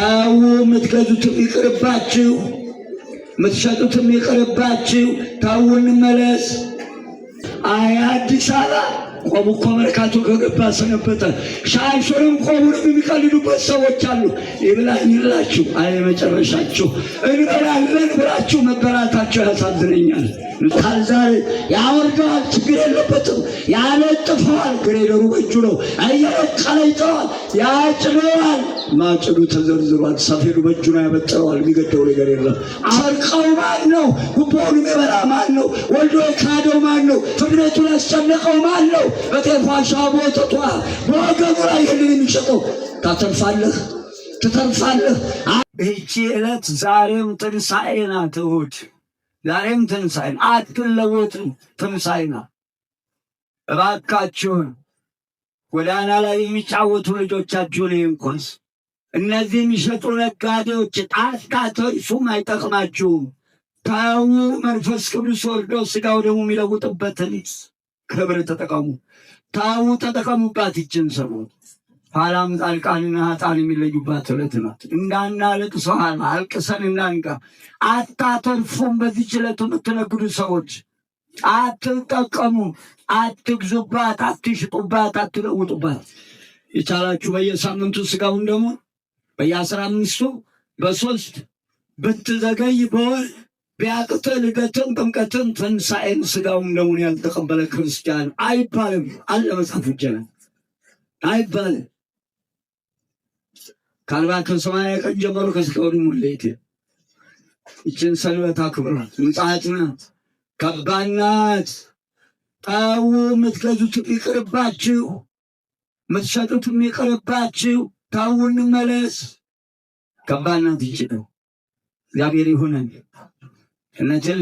ታው ምትገዙትም ይቅርባችሁ ምትሸጡትም ይቅርባችሁ ታው እንመለስ። አይ አዲስ አበባ ቆሙ እኮ መርካቶ ከገባ ሰነበተ። ሻሹንም ቆሙንም የሚቀልዱበት ሰዎች አሉ። ይብላኝላችሁ አይ መጨረሻችሁ እንበላለን ብላችሁ መበራታችሁ ያሳዝነኛል። ካልዛሬ ያወርደዋል ችግር የለበትም ያነጥፈዋል ግሬደሩ በእጁ ነው እየነቀለ ይተዋል ያጭነዋል ማጭዱ ተዘርዝሯል ሰፌዱ በእጁ ነው ያበጥረዋል የሚገደው ነገር የለም። አርቀው ማን ነው? ጉቦውን የሚበላ ማን ነው? ወልዶ የካደው ማን ነው? ፍርድ ቤቱን ያስጨነቀው ማን ነው? በጤፏሻ ቦተቷ በወገቡ ላይ ይህንን የሚሸጠው ታተርፋለህ ትተርፋለህ። ይህቺ ዕለት ዛሬም ትንሣኤ ናት። እሑድ ዛሬም ትንሣኤ አትለወጥም። ትንሣኤ ናት። እባካችሁን ጎዳና ላይ የሚጫወቱ ልጆቻችሁን ይንኮስ እነዚህ የሚሸጡ ነጋዴዎች ጣትቃተርፉም አይጠቅማችሁም። ተው። መንፈስ ቅዱስ ወርዶ ሥጋው ደግሞ የሚለውጥበትን ክብር ተጠቀሙ። ተው ተጠቀሙባት። ይችን ሰሞን ኋላም ጻድቃንና ኃጥአን የሚለዩባት ዕለት ናት። እንዳናለቅስ አልቅሰን እንዳንጋ አታተርፉም። በዚህች ዕለት የምትነግዱ ሰዎች አትጠቀሙ። አትግዙባት፣ አትሽጡባት፣ አትለውጡባት። የቻላችሁ በየሳምንቱ ሥጋውን ደግሞ በየ15ቱ በ3 ብትዘገይ በወር ቢያቅተ ልደትን ጥምቀትን ትንሣኤን ሥጋውን ደሙን ያልተቀበለ ክርስቲያን አይባልም አለ መጽሐፍ ይጀናል አይባልም። ከ40 ቀን ጀምሮ ከሥጋው ደሙ ለይት ይችን ሰንበት አክብሯት። ምጽአት ናት፣ ከባድ ናት። ታው ምትገዙት ይቅርባችሁ ምትሸጡት ይቅርባችሁ። ታው እንመለስ። ከባድ ናት ይችላል። እግዚአብሔር ይሁነን። እነዚህ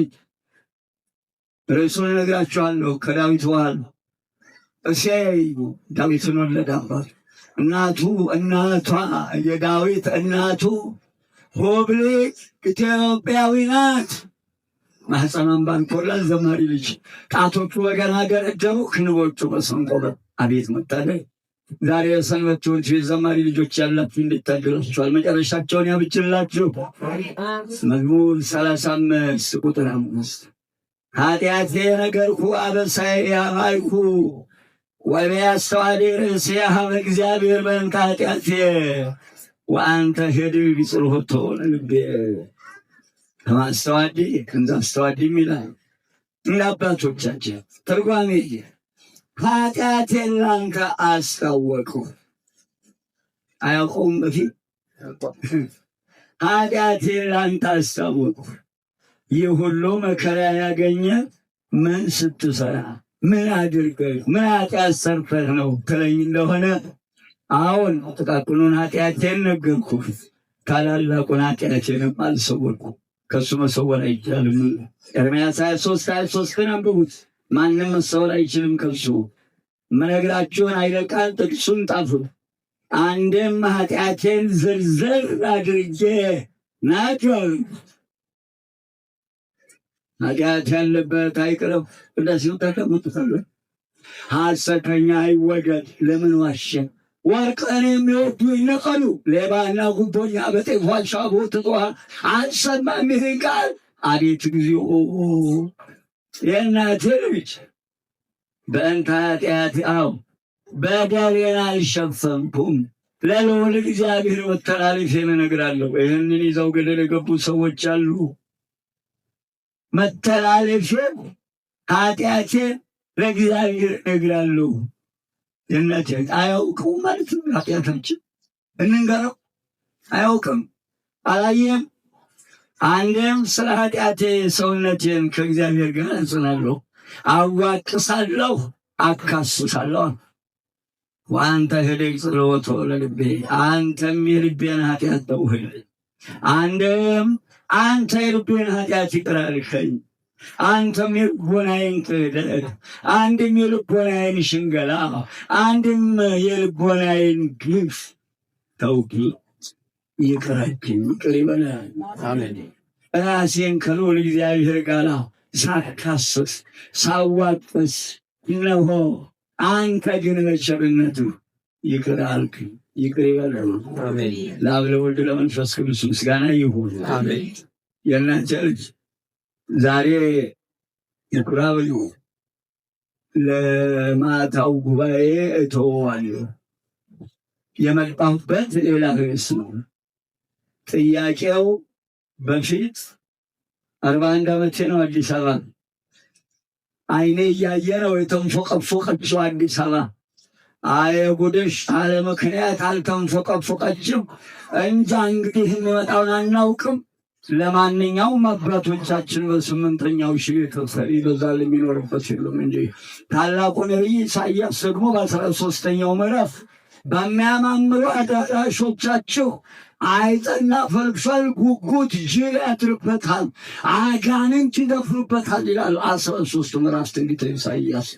ርዕሱን እነግራችኋለሁ። ከዳዊት በኋላ እሴይ ዳዊትን ወለደ። አባቱ እናቷ የዳዊት እናቱ ሆብሌት ኢትዮጵያዊ ናት። ማህፀኗን ባንኮላት ዘማሪ ልጅ ጣቶቹ በገና ገረደሙ፣ ክንቦቹ መሰንቆ። አቤት መታደል! ዛሬ የሰንበት ትምህርት ቤት ዘማሪ ልጆች ያላችሁ እንዴት ታድላችኋል? መጨረሻቸውን ያብጅላችሁ። መዝሙር 35 ቁጥር 5 ኃጢአቴ ነገርኩ አበሳዬ ያማይኩ ወበያስተዋዴ ርእሴ ሀበ እግዚአብሔር በእንተ ኃጢአቴ ወአንተ ሄድግ ጽልሆቶ ለልቤ። ከማስተዋዴ ከንዛ አስተዋዴ ይላል እንደ አባቶቻችን ትርጓሜ ኃጢአቴን ላንተ አስታወቅሁ። አያውቀውም በፊት ኃጢአቴን ላንተ አስታወቅሁ። ይህ ሁሉ መከራ ያገኘ ምን ስትሰራ ምን አድርገህ ምን ኃጢአት ሰርተህ ነው ትለኝ እንደሆነ አሁን ጥቃቅኑን ኃጢአቴን ነገርኩህ፣ ታላላቁን ኃጢአቴንም አልሰወርኩም። ከሱ መሰወር አይቻልም። ኤርምያስ 23:23 አንብቡት። ማንም መሰወር አይችልም ከሱ። መነግራችሁን አይለቃል ጥቅሱን ጣፉት። አንድም ኃጢአቴን ዝርዝር አድርጌ ናቸው። ኃጢአት ያለበት አይቅረብ። እንደዚሁ ተቀምጡታል። ሐሰተኛ አይወገድ። ለምን ዋሸ? ወርቅን የሚወዱ ይነቀሉ። ሌባና ጉቦኛ በጤፍ ዋሻ ቦትተዋል። አልሰማም ይህን ቃል። አቤት እግዚኦ! የእናቴ ልጅ በእንተ ኃጢአቴ በደሌን አልሸፈንኩም። ለልዑል እግዚአብሔር መተላለፌን እነግራለሁ። ይህንን ይዘው ገደል የገቡ ሰዎች አሉ። መተላለፌን ኃጢአቴን ለእግዚአብሔር እነግራለሁ። የእናቴ አያውቅም ማለት ነው። ኃጢአታችን እንንገረው። አያውቅም፣ አላየም። አንድም ስለ ኃጢአቴ ሰውነቴን ከእግዚአብሔር ጋር እንጽናለሁ፣ አዋቅሳለሁ፣ አካስሳለሁ። ወአንተ ሄደግ ጽልወቶ ለልቤ፣ አንተም የልቤን ኃጢአት ተውህልኝ። አንድም አንተ የልቤን ኃጢአት ይቅር አልከኝ። አንተም የልቦናዬን ክህደት፣ አንድም የልቦናዬን ሽንገላ፣ አንድም የልቦናዬን ግፍ ተውኪ ይቅር አልከኝ። ይቅር ይበላል። አሜን። ራሴን ከልዑል እግዚአብሔር ጋር ሳካስስ ሳዋቅስ እነሆ አንተ ግን በቸርነትህ ይቅር አልከኝ። ይቅር ይበለን። አሜን። ለአብ ለወልድ ለመንፈስ ቅዱስ ምስጋና ይሁን። አሜን። የእናንተ ልጅ ዛሬ የኩራብዩ ለማታው ጉባኤ እተወዋለሁ። የመጣሁበት ሌላ ርዕስ ነው። ጥያቄው በፊት 41 ዓመቴ ነው። አዲስ አበባ አይኔ እያየ ነው የተንፎቀፎቀችው አዲስ አበባ። አየ ጉድሽ አለ ምክንያት አልተንፎቀፎቀችም። እንጃ እንግዲህ የሚመጣውን አናውቅም። ለማንኛውም አባቶቻችን በ8ኛው ሺህ ይበዛል የሚኖርበት የለም እንጂ ታላቁ ነቢይ ኢሳያስ ደግሞ በ13ኛው ምዕራፍ በሚያማምሩ አዳራሾቻችሁ አይጥና ፈልፈል ጉጉት ጅል ያድርበታል፣ አጋንንት ይደፍሩበታል ይላል 13 ምዕራፍ ትንቢተ ኢሳያስ።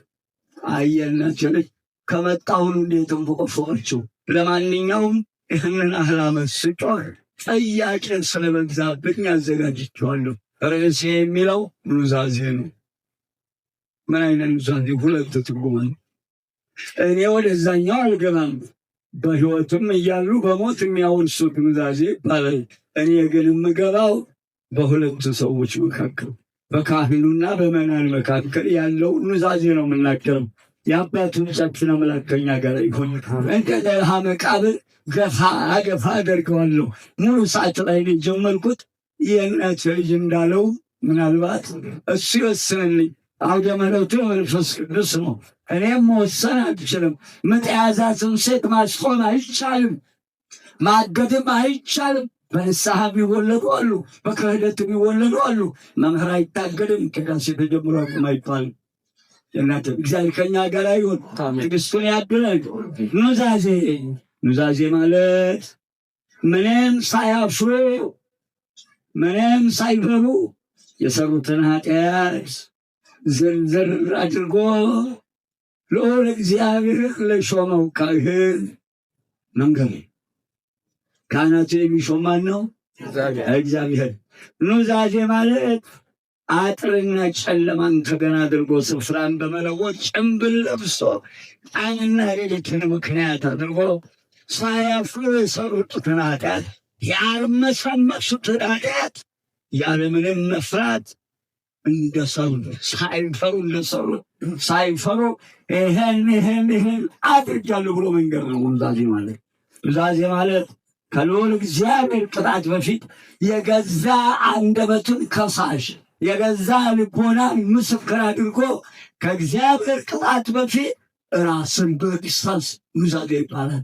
አየናች ልጅ ከመጣሁን እንዴት እንፎቀፎቀችው። ለማንኛውም ይህንን አህላመት ስጮህ ጥያቄ ስለበዛብኝ አዘጋጅቼዋለሁ። ርዕሴ የሚለው ኑዛዜ ነው። ምን አይነት ኑዛዜ? ሁለት ትርጉም። እኔ ወደዛኛው አልገባም። በሕይወትም እያሉ በሞት የሚያወርሱት ኑዛዜ ይባላል። እኔ ግን የምገባው በሁለት ሰዎች መካከል በካህኑና በመናን መካከል ያለው ኑዛዜ ነው የምናገረው። የአባቶቻችን አምላክ ከእኛ ጋር ይሁን። እንደ ደርሃ መቃብር ገፋ አደርገዋለሁ። ሙሉ ሰዓት ላይ ነው የጀመርኩት። የእናት ልጅ እንዳለው ምናልባት እሱ ይወስንልኝ። አውደ ምሕረቱ መንፈስ ቅዱስ ነው። እኔም መወሰን አልችልም። ምጥ የያዛትን ሴት ማስቆም አይቻልም፣ ማገድም አይቻልም። በንስሐ የሚወለዱ አሉ፣ በክህደት የሚወለዱ አሉ። መምህር አይታገድም። ቅዳሴ ተጀምሮ አቁም አይባልም። የእናንተ እግዚአብሔር ከእኛ ጋር ይሁን፣ ትዕግስቱን ያድለን። ኑዛዜ ማለት ምንም ሳያፍሩ ምንም ሳይፈሩ የሰሩትን ኃጢአት ዝርዝር አድርጎ ልዑል እግዚአብሔር ለሾመው ካህን መንገር። ካህናቱ የሚሾም ማን ነው? እግዚአብሔር። ኑዛዜ ማለት አጥርና ጨለማን ተገን አድርጎ ስፍራን በመለወጥ ጭንብል ለብሶ ቀንና ሌሊትን ምክንያት አድርጎ ሳያፍሩ የሰሩትን ኃጢአት ያልመሰመሱትን ኃጢአት ያለምንም መፍራት እንደሰሩ ሳይፈሩ እንደሰሩ ሳይፈሩ ይሄን አድርጃለሁ ብሎ መንገር ነው ኑዛዜ ማለት። ኑዛዜ ማለት ከልዑል እግዚአብሔር ቅጣት በፊት የገዛ አንደበቱን ከሳሽ የገዛ ልቦናን ምስክር አድርጎ ከእግዚአብሔር ቅጣት በፊት ራስን በመክሰስ ኑዛዜ ይባላል።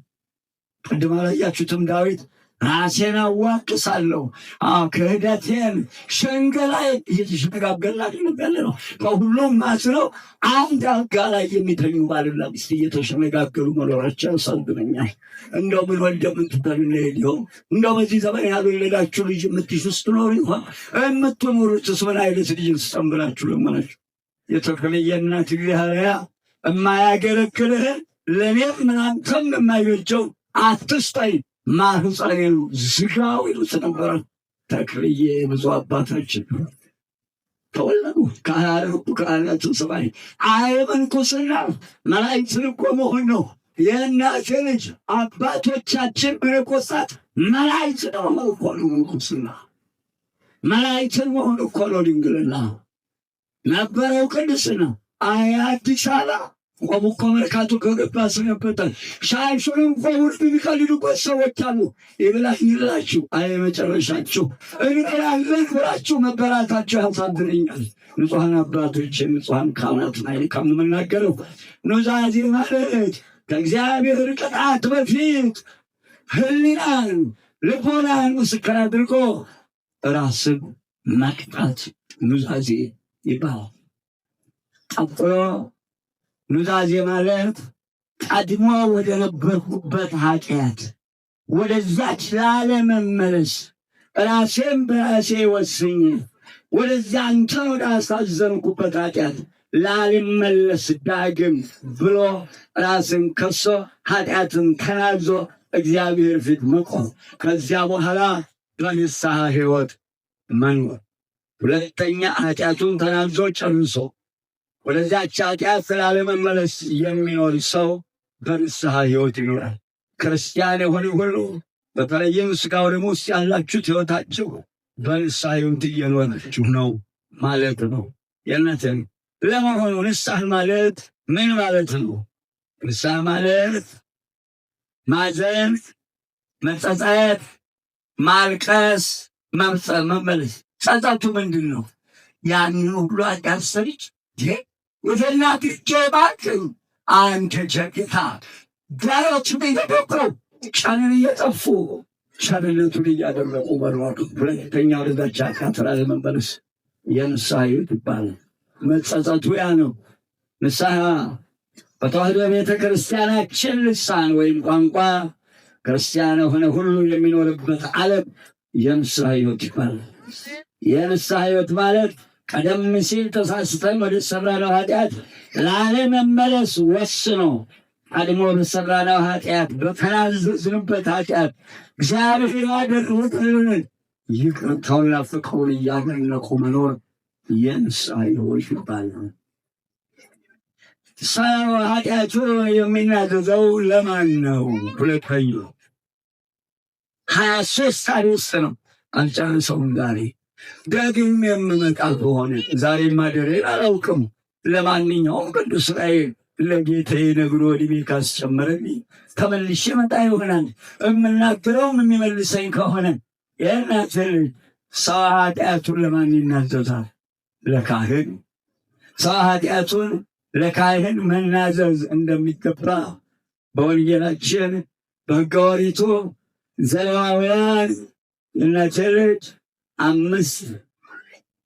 ቅድም አላያችሁትም? ዳዊት ራሴን አዋቅሳለሁ፣ ክህደቴን፣ ሸንገላዬን እየተሸነጋገልን ያለ ነው። ከሁሉም ማስለው አንድ አልጋ ላይ የሚተኙ ባልና ሚስት እየተሸነጋገሉ መኖራቸው ያሳዝነኛል። እንደው ምን ወልደን ምን ትተን እንሄድ ይሆን? እንደው በዚህ ዘመን ያልወለዳችሁ ልጅ የምትይዙ ስትኖሩ ይሆን? የምትኖሩትስ ምን አይነት ልጅ ስጠን ብላችሁ ለመናችሁ? የተክልዬ እናት እግዚአብሔር የማያገለግልህን ለእኔም ምናንተም የማይበጀው አትስጠኝ፣ ማህፀኔን ዝጋው ይሉት ነበረ። ተክልዬ ብዙ አባታችን ተወለዱ፣ ካህናቱ ካህናትን ሰማይ አይመንኩስና መላእክትን እኮ መሆን ነው። የእናቴ ልጅ አባቶቻችን መነኮሳት መላእክት ነው እኮ ነው ምንኩስና። መላእክትን መሆን እኮ ነው ድንግልና። ነበረው ቅድስና። አዲስ አበባ ቆሙ እኮ መርካቶ ከገባ ሰነበታል። ሻሹን እንኳ ውርድ የሚቀልዱበት ሰዎች አሉ። ይብላኝ ይላችሁ መጨረሻችሁ እንላለን ብላችሁ መበራታችሁ ያሳዝነኛል። ንጹሐን አባቶች፣ ንጹሐን ካህናት ላይ ከምናገረው ኑዛዜ ማለት ከእግዚአብሔር ቅጣት በፊት ሕሊናን ልቦናን ምስክር አድርጎ ራስን መቅጣት ኑዛዜ ይባላል። ቀጥሎ ኑዛዜ ማለት ቀድሞ ወደ ነበርኩበት ኃጢአት ወደዛች ላለመመለስ ራሴን በራሴ ወስኜ ወደዚያ አንተ ወደ አሳዘንኩበት ኃጢአት ላልመለስ ዳግም ብሎ ራስን ከሶ ኃጢአትን ተናዞ እግዚአብሔር ፊት መቆም፣ ከዚያ በኋላ በንስሐ ሕይወት መኖር። ሁለተኛ ኃጢአቱን ተናዞ ጨርሶ ወደዚያች ኃጢአት ስላለመመለስ የሚኖር ሰው በንስሐ ሕይወት ይኖራል። ክርስቲያን የሆኑ ሁሉ በተለይም ሥጋው ደሙ ውስጥ ያላችሁት ሕይወታችሁ በንስሐ ሕይወት እየኖራችሁ ነው ማለት ነው። የእናንተን ለመሆኑ ንስሐ ማለት ምን ማለት ነው? ንስሐ ማለት ማዘን፣ መጸጸት፣ ማልቀስ፣ መመለስ። ጸጸቱ ምንድን ነው? ያንን ሁሉ ኃጢአት ሰርቼ ወደ እናትህ እባክህ አንተ ጀግታ ዳሮችን እየደቁ ጫንን እየጠፉ ቸርነቱን እያደረቁ መሯሩ። ሁለተኛ ወደዛች አካትራ ለመመለስ የንስሐ ሕይወት ይባላል። መጸጸቱ ያ ነው። ንስሐ በተዋሕዶ ቤተ ክርስቲያናችን ልሳን ወይም ቋንቋ ክርስቲያን የሆነ ሁሉ የሚኖርበት ዓለም የንስሐ ሕይወት ይባላል። የንስሐ ሕይወት ማለት ቀደም ሲል ተሳስተን ወደ ሰራነው ኃጢአት ላለመመለስ ወስኖ ቀድሞ በሰራነው ኃጢአት በተናዘዝንበት ኃጢአት እግዚአብሔር ያደረገልን ይቅርታውንና ፍቅሩን እያመለኩ መኖር የንስሐ ሕይወት ይባላል። ሰው ኃጢአቱ የሚናዘዘው ለማን ነው? ሁለተኛው 23 አርዕስት ነው። አልጨርሰውም ዛሬ። ደግሜ የምመጣ ከሆነ ዛሬ ማደሬን አላውቅም። ለማንኛውም ቅዱስ ዑራኤል ለጌታዬ ነግሮ ዕድሜ ካስጨመረልኝ ተመልሼ መጣ ይሆናል። የምናገረውም የሚመልሰኝ ከሆነ የእናት ልጅ ሰው ኃጢአቱን ለማን ይናዘዛል? ለካህን። ሰው ኃጢአቱን ለካህን መናዘዝ እንደሚገባ በወንጌላችን በሕገ ኦሪቱ ዘሌዋውያን የእናት ልጅ 5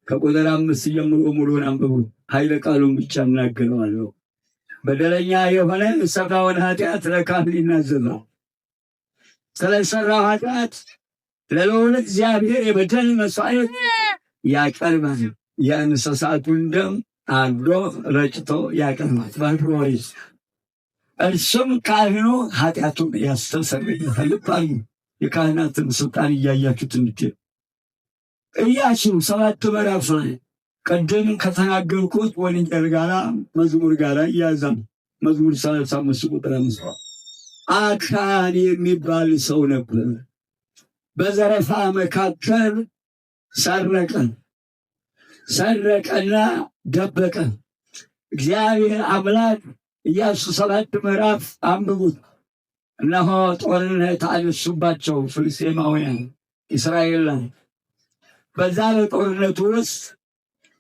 ከቁጥር 5 ጀምሮ ሙሉውን አንብቡ። ኃይለ ቃሉን ብቻ እናገረዋለሁ። በደለኛ የሆነ የሠራውን ኃጢአት ለካህን ይናዘዛል። ስለሠራው ኃጢአት ለልዑል እግዚአብሔር የበደል መሥዋዕት ያቀርባል። የእንስሳቱን ደም አርዶ ረጭቶ ያቀርባል በሕገ ኦሪት። እርሱም ካህኑ ኃጢአቱን ያስተሰርይለታል። የካህናትን ስልጣን እያያችሁት እንድትሄዱ ኢያሱ 7 ምዕራፍ ላይ ቅድም ከተናገርኩት ወንጌል ጋር መዝሙር ጋር እያዛም መዝሙር 35 ቁጥር 5 አክዓብ የሚባል ሰው ነበር። በዘረፋ መካከል ሰረቀና ደበቀ። እግዚአብሔር አምላክ ኢያሱ 7 ምዕራፍ አንብቡት። እነሆ ጦርነት አነሱባቸው ፍልስጤማውያን እስራኤል ላይ። በዛ በጦርነቱ ውስጥ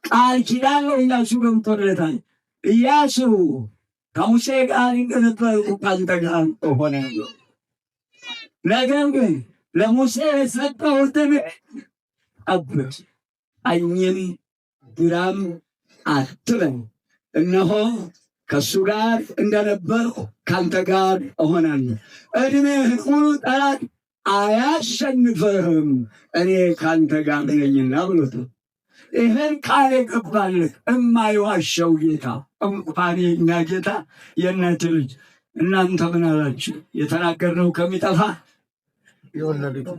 ቃል ኪዳን ነው ኢያሱ ገብቶለታል። ኢያሱ ከሙሴ ጋር እንደነበርኩ ካንተ ጋር እሆናለሁ፣ ነገር ግን ለሙሴ የሰጠሁትን ጠብቅ፣ ቀኝም ግራም አትበል። እነሆ ከእሱ ጋር እንደነበርኩ ካንተ ጋር እሆናለሁ፣ ዕድሜህን ሙሉ ጠላት አያሸንፍህም፣ እኔ ካንተ ጋር ነኝና ብሎታል። ይህን ቃል የገባልህ እማይዋሸው ጌታ እንኳን የእኛ ጌታ የእናት ልጅ እናንተ ምን አላችሁ? የተናገርነው ከሚጠፋ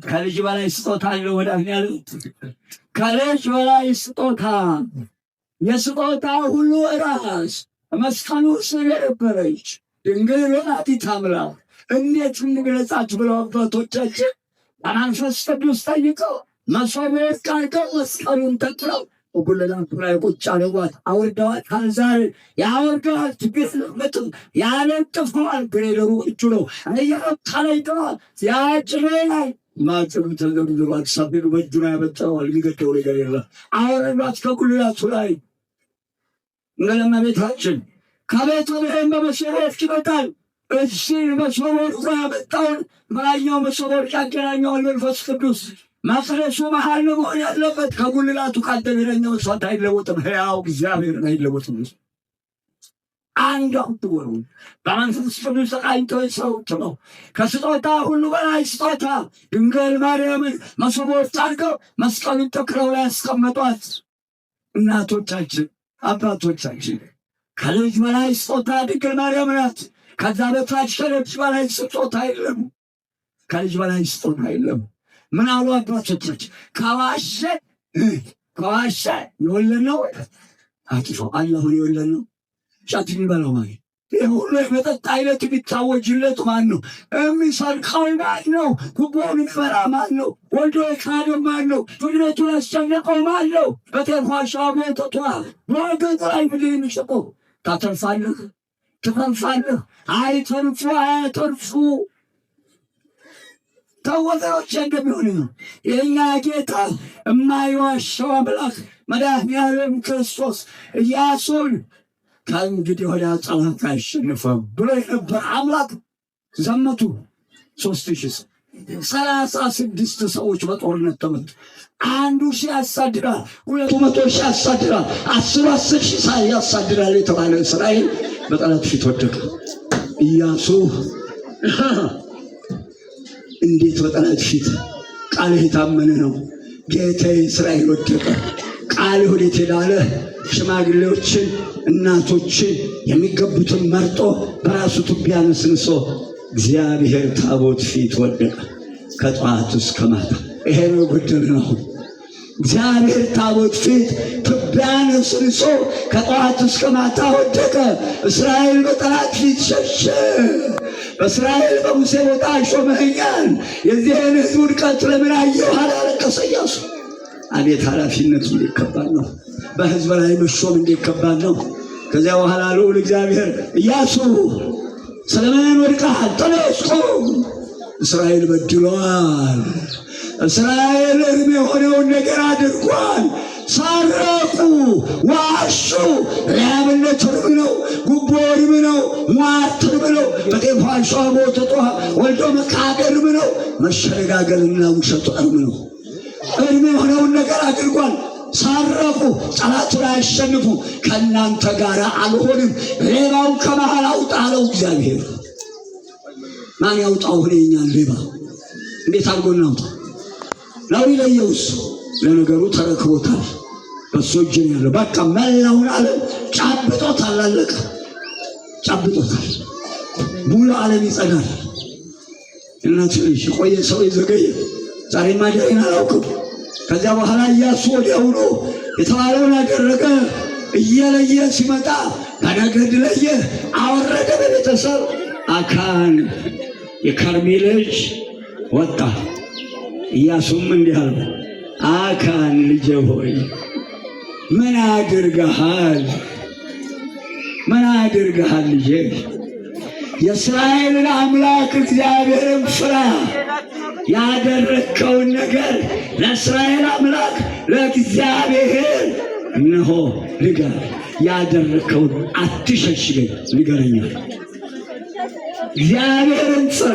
ከልጅ በላይ ስጦታ አለ ወዳን ያሉት ከልጅ በላይ ስጦታ፣ የስጦታ ሁሉ ራስ መስቀሉ ስር የነበረች ድንግል ወላዲተ አምላክ እንዴት እንግለጻችሁ ብለው አባቶቻችን በመንፈስ ቅዱስ ጠይቀው መሶበ ወርቅ አድርገው መስቀሉን ተክለው ጉልላቱ ላይ ቁጭ አድርጓት አውርደዋት። ዛሬ ያወርደዋት ቢት ያነጥፈዋል። ግሬደሩ እጁ ነው እያታላይተዋል። ያጭሬ ላይ ማጭሩ ተዘርዝሯት ሳቢሩ በእጁ ላይ ያበጠዋል። ሊገደው ነገር የለ። አወረዷት ከጉልላቱ ላይ። እመቤታችን ከቤቱ ብሄን በመሶበ ወርቅ ይመጣል። እሺ መሶበ ወርቅ ያመጣውን በላይኛው መሶበ ወርቅ ያገናኘዋል መንፈስ ቅዱስ። መቅደሱ መሃል ነው መሆን ያለበት። ከጉልላቱ ካልተገናኘው እሷት አይለወጥም። ሕያው እግዚአብሔር አይለወጥም። አንድ አውጥወሩ በመንፈስ ቅዱስ ተቃኝቶ ሰዎች ነው። ከስጦታ ሁሉ በላይ ስጦታ ድንግል ማርያምን መሶበ ወርቅ አድርገው መስቀሉን ተክለው ላይ ያስቀመጧት እናቶቻችን አባቶቻችን። ከልጅ በላይ ስጦታ ድንግል ማርያም ናት። ከዛ በታች ከልጅ በላይ ስጦታ የለም። ከልጅ በላይ ስጦታ የለም። ምን አሉ አባቶቻችን? ከዋሸ የወለድ ነው አጥፎ አላሁ የወለድ ነው ጫት የሚበላው ማለት የሁሉ የመጠጥ አይነት የሚታወጅለት ማን ነው? የሚሰርቀው ማን ነው? ጉቦውን የሚበላ ማን ነው? ወልዶ የካደው ማን ነው? ፍርነቱን ያስጨነቀው ማን ነው? በቴንኳሻ ቤተቷ በወገጡ ላይ ምድር የሚሸጠው ታተርፋለህ፣ ትፈንፋለህ። አይተርፉ አያተርፉ ተወገሮች እንደሚሆን ነው የእኛ ጌታ የማይዋሸው አምላክ መድኃኒዓለም ክርስቶስ ኢያሱን ከእንግዲህ ወዲያ ጠላት አይሸንፍም ብሎ የነበረ አምላክ ዘመቱ 36 ሰዎች በጦርነት ተመቱ። 1,000 ያሳድዳል፣ 200 ያሳድዳል፣ 10 ሺህ ያሳድዳል የተባለ እስራኤል በጠላት ፊት ወደቀ። ኢያሱ እንዴት በጠላት ፊት? ቃልህ የታመነ ነው ጌታዬ። እስራኤል ወደቀ። ቃልህ ወዴት ሄዳለ? ሽማግሌዎችን እናቶችን የሚገቡትን መርጦ በራሱ ትቢያ ነስንሶ እግዚአብሔር ታቦት ፊት ወደቀ። ከጠዋት እስከ ማታ ይሄ ነው የጎደለን። እግዚአብሔር ታቦት ፊት ትቢያ ነስንሶ ከጠዋት እስከ ማታ ወደቀ። እስራኤል በጠላት ፊት ሸሸ። በእስራኤል በሙሴ ቦታ ሾመኸኛል፣ የዚህን ሕዝብ ውድቀት ለምን አየሁ አላለቀሰ ኢያሱ። አቤት ኃላፊነቱ እንዴት ከባድ ነው! በሕዝብ ላይ መሾም እንዴት ከባድ ነው! ከዚያ በኋላ ልዑል እግዚአብሔር ኢያሱ ስለምን ወድቀሃል? ተነስ ቁም፣ እስራኤል በድሏል። እስራኤል እርም የሆነውን ነገር አድርጓል። ሳረቁ፣ ዋሹ። ሊያምነት እርም ነው፣ ጉቦ እርም ነው፣ ሟርት እርም ነው፣ በጤፍ ዋሻ ሞተቷ ወልዶ መቃደር እርም ነው፣ መሸነጋገልና ውሸቱ እርም ነው። እርም የሆነውን ነገር አድርጓል። ሳረቁ፣ ጠላቱን አያሸንፉ። ከእናንተ ጋር አልሆንም፣ ሌባውን ከመሃል አውጣ አለው እግዚአብሔር። ማን ያውጣው? እኛን ሌባ እንዴት አድርጎ እናውጣ? ነው ይለየውስ? ለነገሩ ተረክቦታል፣ በሱ እጅ ነው ያለው። በቃ መላውን ዓለም ጫብጦታል፣ አለቀ። ጫብጦታል። ሙሉ ዓለም ይጸዳል። እናት ልጅ ቆየ፣ ሰው የዘገየ ዛሬ ማደረግን አላውቅም። ከዚያ በኋላ ኢያሱ ወዲያውኑ የተባለውን አደረገ። እየለየ ሲመጣ በነገድ ለየ፣ አወረደ። በቤተሰብ አካን የከርሚ ልጅ ወጣ። ኢያሱም እንዲህ አለ፣ አካን ልጄ ሆይ ምን አድርገሃል? ምን አድርገሃል ልጄ? የእስራኤልን አምላክ እግዚአብሔርን ፍራ። ያደረግከውን ነገር ለእስራኤል አምላክ ለእግዚአብሔር እነሆ ንገር። ያደረግከውን አትሸሽገኝ፣ ንገረኛል። እግዚአብሔርን ፍራ፣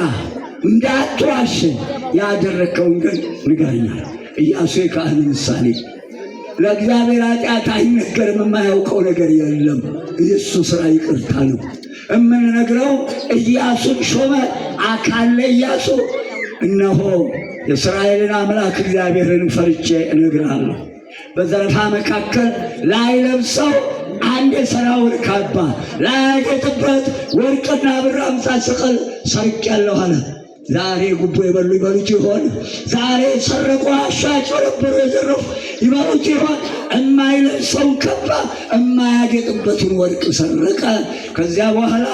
እንዳትዋሸኝ። ያደረግከውን ግን ንገረኛል። ኢያሱ የካህን ምሳሌ። ለእግዚአብሔር ኃጢአት አይነገርም፣ የማያውቀው ነገር የለም። የእሱ ሥራ ይቅርታ ነው የምንነግረው። ኢያሱን ሾመ። አካን ለኢያሱ እነሆ የእስራኤልን አምላክ እግዚአብሔርን ፈርቼ እነግርሃለሁ። በዘረፋ መካከል ላይ ለብሰው አንድ የሠራውን ካባ ላያጌጥበት ወርቅና ብር 50 ሰቅል ሰርቄአለሁ አለ። ዛሬ ጉቦ የበሉ ይበሉት ይሆን? ዛሬ ሰረቁ፣ አሻጭበረበሩ፣ የዘረፉ ይበሉት ይሆን? የማይለብሰውን ካባ የማያጌጥበትን ወርቅ ሰረቀ። ከዚያ በኋላ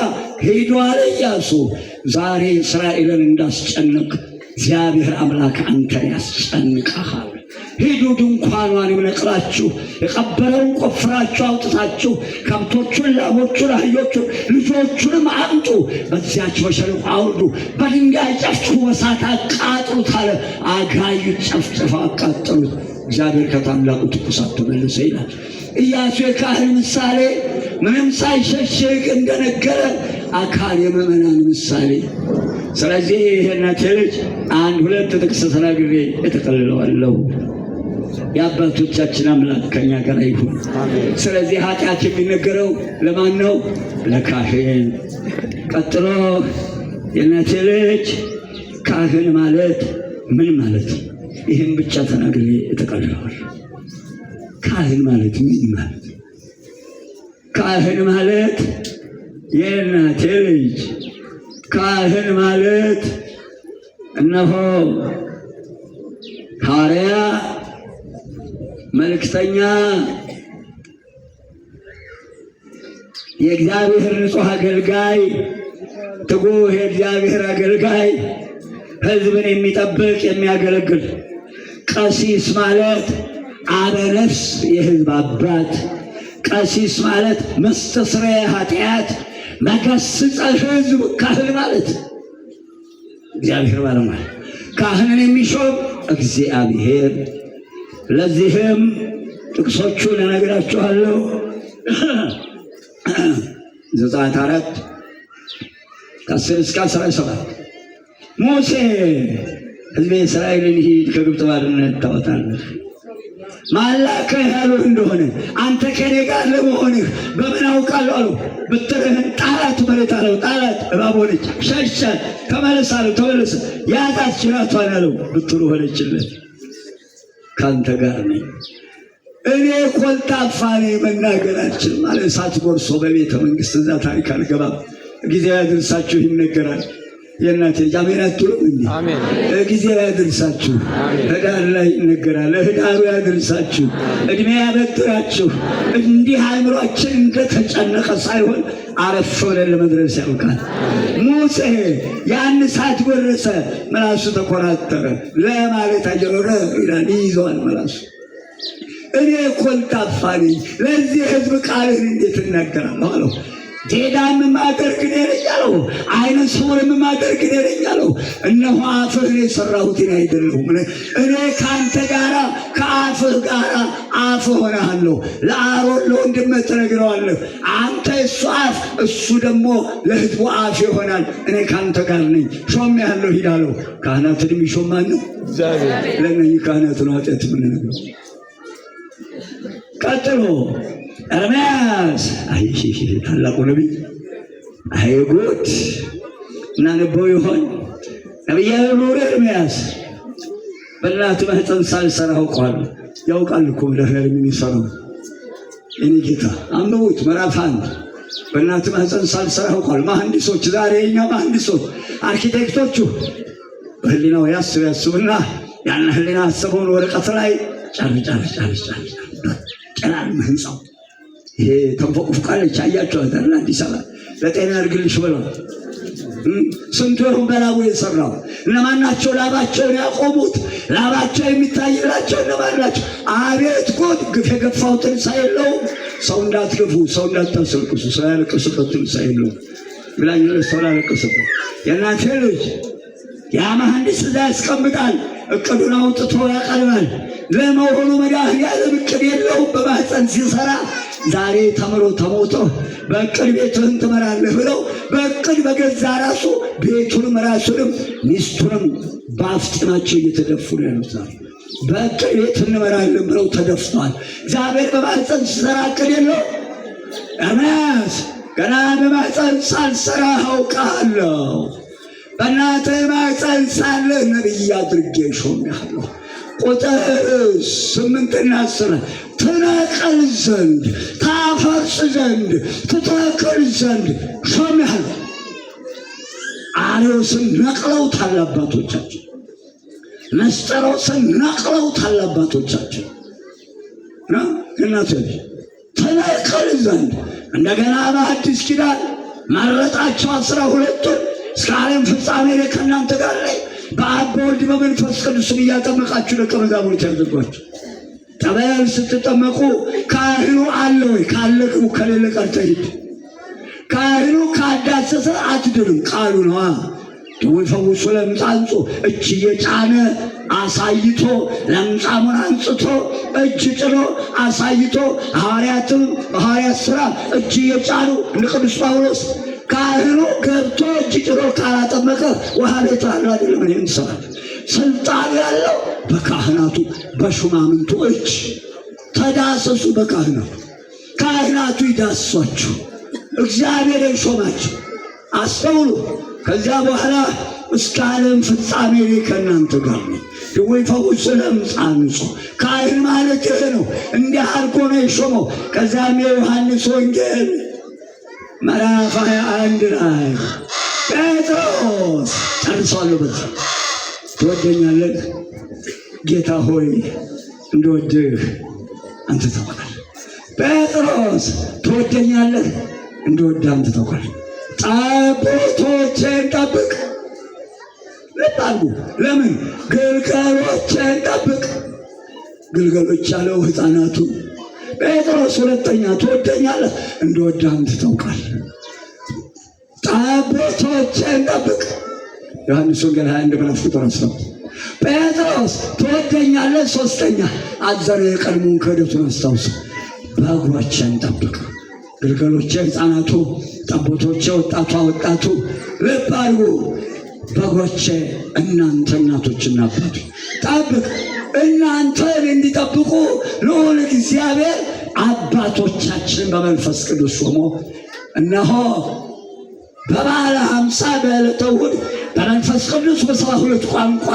ሄዶ አለ ኢያሱ፣ ዛሬ እስራኤልን እንዳስጨነቅ እግዚአብሔር አምላክ አንተን ያስጨንቅሃል። ሂዱ፣ ድንኳኗን ነቅላችሁ የቀበረውን ቆፍራችሁ አውጥታችሁ ከብቶቹን፣ ላሞቹን፣ አህዮቹን፣ ልጆቹንም አምጡ፣ በዚያች በሸለቆ አውርዱ፣ በድንጋይ ጨፍጭፉ፣ በእሳት አቃጥሉት አለ። አጋዩት፣ ጨፍጭፈው አቃጠሉት። እግዚአብሔር ከታላቁ ትኩሳት ተመለሰ ይላል። ኢያሱ የካህን ምሳሌ ምንም ሳይሸሽግ እንደነገረ አካን የምዕመናን ምሳሌ። ስለዚህ ይህነት ልጅ 1-2 ጥቅስ ተናግሬ እጠቀልለዋለሁ። የአባቶቻችን አምላክ ከኛ ጋር ይሁን። ስለዚህ ኃጢአት የሚነገረው ለማን ነው? ለካህን። ቀጥሎ የእናቴ ልጅ ካህን ማለት ምን ማለት? ይህን ብቻ ተናግሬ እጠቀልለዋለሁ። ካህን ማለት ምን ማለት? ካህን ማለት የእናቴ ልጅ ካህን ማለት እነሆ ሐዋርያ፣ መልእክተኛ፣ የእግዚአብሔር ንጹሕ አገልጋይ ትጉህ የእግዚአብሔር አገልጋይ ሕዝብን የሚጠብቅ የሚያገለግል ቀሲስ ማለት አበነፍስ የሕዝብ አባት ቀሲስ ማለት መስተስረየ ኃጢአት መገስጸ ሕዝብ ካህን ማለት እግዚአብሔር ባለሟል ካህንን የሚሾም እግዚአብሔር። ለዚህም ጥቅሶቹን እነግራችኋለሁ። ዘጸአት 4 ከ10 እስከ 17 ሙሴ ሕዝበ እስራኤልን ሂድ ከግብፅ ባርነት ታወጣለህ ማላከህ ያሉህ እንደሆነ አንተ ከኔ ጋር ለመሆንህ በምን አውቃለሁ አለው። ብትርህን ጣላት መሬት አለው። ጣላት እባብ ሆነች። ሸሸ። ተመለስ አለው። ተመለሰ። ያዛት ጅራቷን አለው። ብትሩ ሆነችለት። ካንተ ጋር ነኝ እኔ ኮልታፋ ነኝ መናገር አልችልም አለ። እሳት ጎርሶ በቤተ መንግሥት እዛ ታሪክ አልገባም። ጊዜ ያድርሳችሁ ይነገራል። የእናቴ አሜን አትሉም እንዴ? አሜን። ጊዜ ያድርሳችሁ። ህዳር ላይ ይነገራል። ህዳሩ ያድርሳችሁ። እድሜ ያበድራችሁ። እንዲህ አእምሯችን እንደተጨነቀ ሳይሆን አረፍ ብለን ለመድረስ ያውቃል። ሙሴ ያን እሳት ጎረሰ። ምላሱ ተኮራተረ። ለማለት አጀረረ ይላል። ይይዘዋል ምላሱ። እኔ ኮልታፋ ነኝ ለዚህ ህዝብ ቃልህን እንዴት እናገራለሁ አለው። ዲዳም ማደርግ ነኝ አለው። አይነ ስውርም ማደርግ ነኝ አለው። እነሆ አፍህን የሰራሁት እኔ አይደለሁም። እኔ ካንተ ጋራ ከአፍህ ጋራ አፍ ሆነሃለሁ። ለአሮን ለወንድምህ ትነግረዋለህ። አንተ እሱ አፍ እሱ ደግሞ ለህዝቡ አፍ ይሆናል። እኔ ካንተ ጋር ነኝ ሾሜሃለሁ ሂድ አለው። ካህናትን የሚሾም ማን ነው? እግዚአብሔር። ለእነዚህ ካህናት ነው ኃጢአት የምንነግረው። ቀጥሎ ኤርምያስ ታላቁ ነቢይ ጉድ እናነበው ይሆን? ነቢያዊ ኑር ኤርምያስ በእናቱ ማኅፀን ሳልሰራ አውቀዋለሁ። ያውቃል እኮ መድኃኒዓለም የሚሰራው የእኔ ጌታ። አንብቡት ምዕራፍ 1 በእናቱ ማኅፀን ሳልሰራ አውቀዋለሁ። መሐንዲሶች ዛሬ የእኛ መሐንዲሶች አርኪቴክቶቹ በህሊናው ያስቡና ያን ህሊና ያሰበውን ወረቀት ላይ ጨራር ህንፃው ይሄ ተንፎቅፍቃለች። አያቸዋት አዲስ አበባ ለጤና ያድርግልሽ ብለው ስንቱ ይሁን በላቡ የሰራው እነማን ናቸው? ላባቸውን ያቆሙት ላባቸው የሚታይላቸው እነማን ናቸው? አቤት ጉድ! ግፍ የገፋው ትንሣኤ የለውም። ሰው እንዳትገፉ፣ ሰው እንዳታስለቅሱ፣ ሰው ያለቅስበት ትንሣኤ የለውም ብላኝ ሰው ላለቅስበት። የእናቴ ልጅ ያ መሐንዲስ እዛ ያስቀምጣል። እቅዱን አውጥቶ ያቀርባል። ለመሆኑ መድኃኒዓለም እቅድ የለውም? በማኅፀን ሲሰራ ዛሬ ተምሮ ተሞቶ በእቅድ ቤትህን ትመራለህ ብለው በእቅድ በገዛ ራሱ ቤቱንም ራሱንም ሚስቱንም በአፍጢማቸው እየተደፉ ነው ያሉት። ዛሬ በእቅድ ቤት እንመራለን ብለው ተደፍተዋል። እግዚአብሔር በማኅፀን ሲሰራ እቅድ የለውም? ኤርምያስ ገና በማኅፀን ሳልሰራ አውቃለሁ። በእናትህ ማኅፀን ሳለህ ነቢይ አድርጌ ሾሜሃለሁ። ቁጥር 8 እና 10 ትነቅል ዘንድ ታፈርስ ዘንድ ትተክል ዘንድ ሾሜሃለሁ። አርዮስን ነቅለውታል አባቶቻችን። ንስጥሮስን ነቅለውታል አባቶቻችን። እናቶች ትነቅል ዘንድ እንደገና በአዲስ ኪዳን መረጣቸው 12ቱን እስከ ዓለም ፍጻሜ ከእናንተ ጋር ነኝ በአብ በወልድ በመንፈስ ቅዱስም እያጠመቃችሁ ደቀ መዛሙርት ያድርጓችሁ። ጠበል ስትጠመቁ ካህኑ አለ ወይ? ካለ ግቡ፣ ከሌለ ቀርተህ ሂድ። ካህኑ ካዳሰሰ አትድንም። ቃሉ ነዋ። ድውይ ፈውሶ ለምጽ አንጾ እጅ እየጫነ አሳይቶ ለምጻሙን አንጽቶ እጅ ጭኖ አሳይቶ ሐዋርያትም በሐዋርያት ሥራ እጅ እየጫኑ እንደ ቅዱስ ጳውሎስ ካህኑ ገብቶ እጅ ጭኖ ካላጠመቀ ውሃ ቤት አለ አይደለም። ይህን ይሰራል። ስልጣን ያለው በካህናቱ በሹማምንቱ እጅ። ተዳሰሱ በካህናቱ። ካህናቱ ይዳሷችሁ። እግዚአብሔር ይሾማችሁ። አስተውሉ። ከዚያ በኋላ እስከ ዓለም ፍጻሜ ከእናንተ ጋር ነኝ። ድውይ ፈውሶ ለምጽ አንጾ። ካህን ማለት ይህ ነው። እንዲህ አድርጎ ነው የሾመው። ከዚያም የዮሐንስ ወንጌል ምዕራፍ 21 ላይ ጴጥሮስ ጨርሷለሁ። በዚህ ትወደኛለህ? ጌታ ሆይ እንድወድህ አንተ ታውቃለህ። ጴጥሮስ ትወደኛለህ? እንደወደህ አንተ ታውቃለህ። ጠቦቶቼን ጠብቅ። ለጣሉ ለምን ግልገሎቼን ጠብቅ። ግልገሎች ያለው ሕፃናቱ። ጴጥሮስ ሁለተኛ ትወደኛለህ? እንደወደህ አንተ ታውቃለህ። ጠቦቶቼን ጠብቅ። ዮሐንስ ወንጌል 21 ምዕራፍ ቁጥር 10። ጴጥሮስ ትወደኛለህ? ሶስተኛ አዘነ የቀድሞውን ክህደቱን አስታውስ። በጎቼን ጠብቅ። ግልገሎቼ ሕፃናቱ፣ ጠቦቶቼ ወጣቱ። ልብ አድርጉ። በጎቼ እናንተ እናቶችና አባቶች ጠብቅ። እናንተን እንዲጠብቁ ልዑል እግዚአብሔር አባቶቻችን በመንፈስ ቅዱስ ሾሞ እነሆ በበዓለ ሃምሳ በዕለተ እሑድ በመንፈስ ቅዱስ በ72 ቋንቋ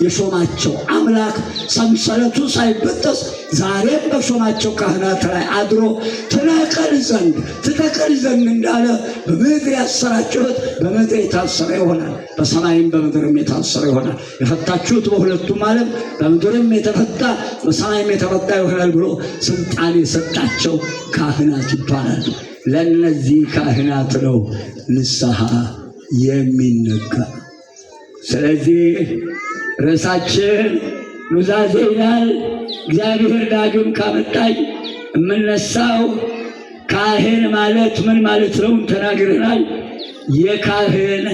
የሾማቸው አምላክ ሰንሰለቱ ሳይበጠስ ዛሬም በሾማቸው ካህናት ላይ አድሮ ትተክል ዘንድ እንዳለ በምድር ያሰራችሁት በምድር የታሰረ ይሆናል፣ በሰማይም በምድርም የታሰረ ይሆናል። የፈታችሁት በሁለቱም ዓለም በምድርም የተፈታ በሰማይም የተፈታ ይሆናል ብሎ ስልጣን የሰጣቸው ካህናት ይባላል። ለእነዚህ ካህናት ነው ንስሐ የሚነገር። ስለዚህ ርዕሳችን ኑዛዜ ይላል። እግዚአብሔር ዳግም ካመጣኝ የምነሳው ካህን ማለት ምን ማለት ነው ተናግረናል። የካህን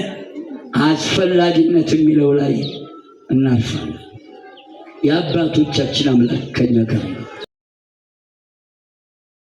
አስፈላጊነት የሚለው ላይ እናልፋለን። የአባቶቻችን አምላክ ከኛ ጋር